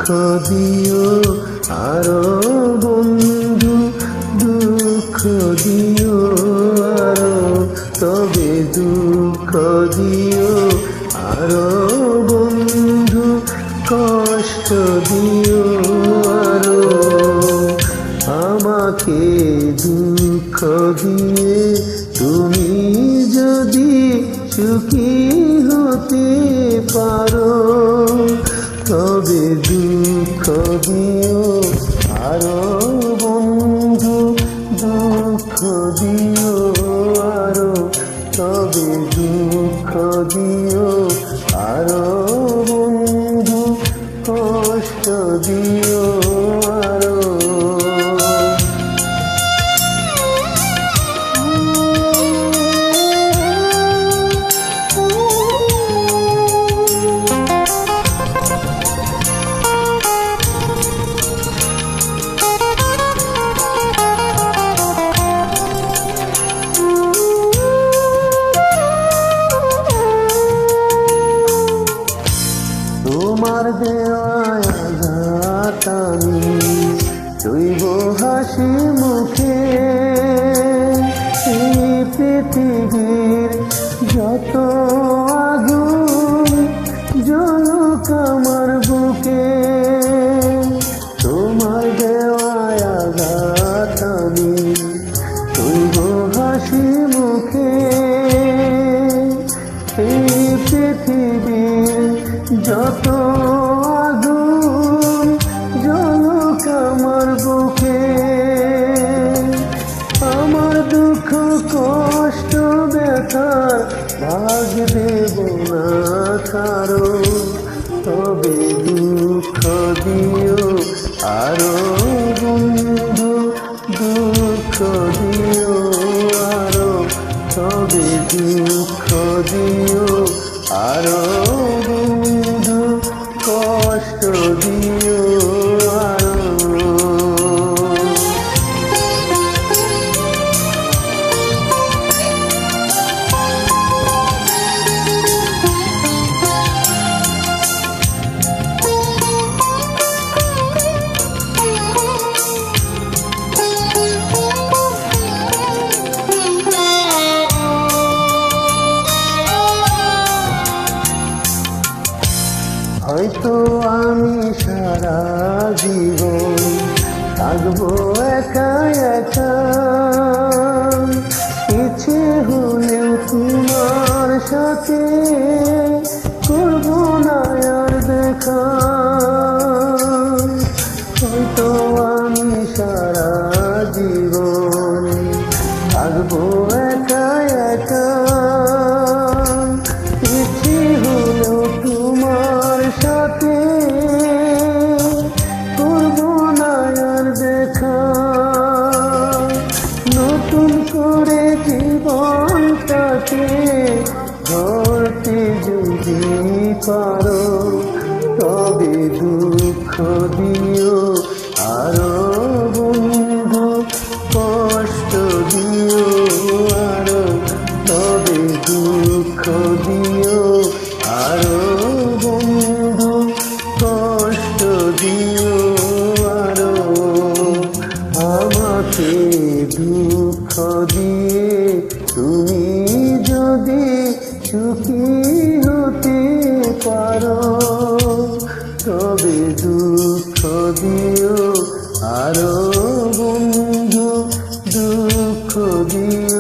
দুঃখ দিও আরো বন্ধু, দুঃখ দিও আরো, তবে দুঃখ দিও আরো বন্ধু, কষ্ট দিও আরো। আমাকে দুঃখ দিয়ে তুমি যদি সুখী হতে পারো, তবে দুঃখ দিও আরো বন্ধু, দুঃখ দিও আরো, তবে দুঃখ দিও আরো বন্ধু, কষ্ট দিও আরো। তোমার দেওয়া আঘাত আমি রইব হাসি মুখে, এই পৃথিবীর যত আগুন জ্বলুক আমার বুকে। তোমার দেওয়া আঘাত আমি রইব হাসি মুখে, এই পৃথিবীর যত আগুন জ্বলুক আমার বুকে। আমার দুঃখ কষ্ট ব্যথার ভাগ দেব না কারো, তবে দুঃখ দিও আরো বন্ধু, দুঃখ দিও আরো, তবে দুঃখ দিও আরো বন্ধু, কষ্ট দিও আরো। হয়তো আমি সারা জীবন থাকবো একা একা, ইচ্ছে হলেও তোমার সাথে করবো না আর দেখা। হয়তো আমি সারা জীবন থাকবো একা একা, ইচ্ছে হলেও তোমার সাথে করবো না আর দেখা। নতুন করে জীবনটাকে গড়তে যদি পারো, তবে দুঃখ দিও আরো বন্ধু, কষ্ট দিও আরো, তবে দুঃখ দিও আরো বন্ধু, কষ্ট দিও আরো। আমাকে দুঃখ দিয়ে তুমি যদি সুখী হতে পারো, তবে দুঃখ দিও আরো বন্ধু, দুঃখ দিও।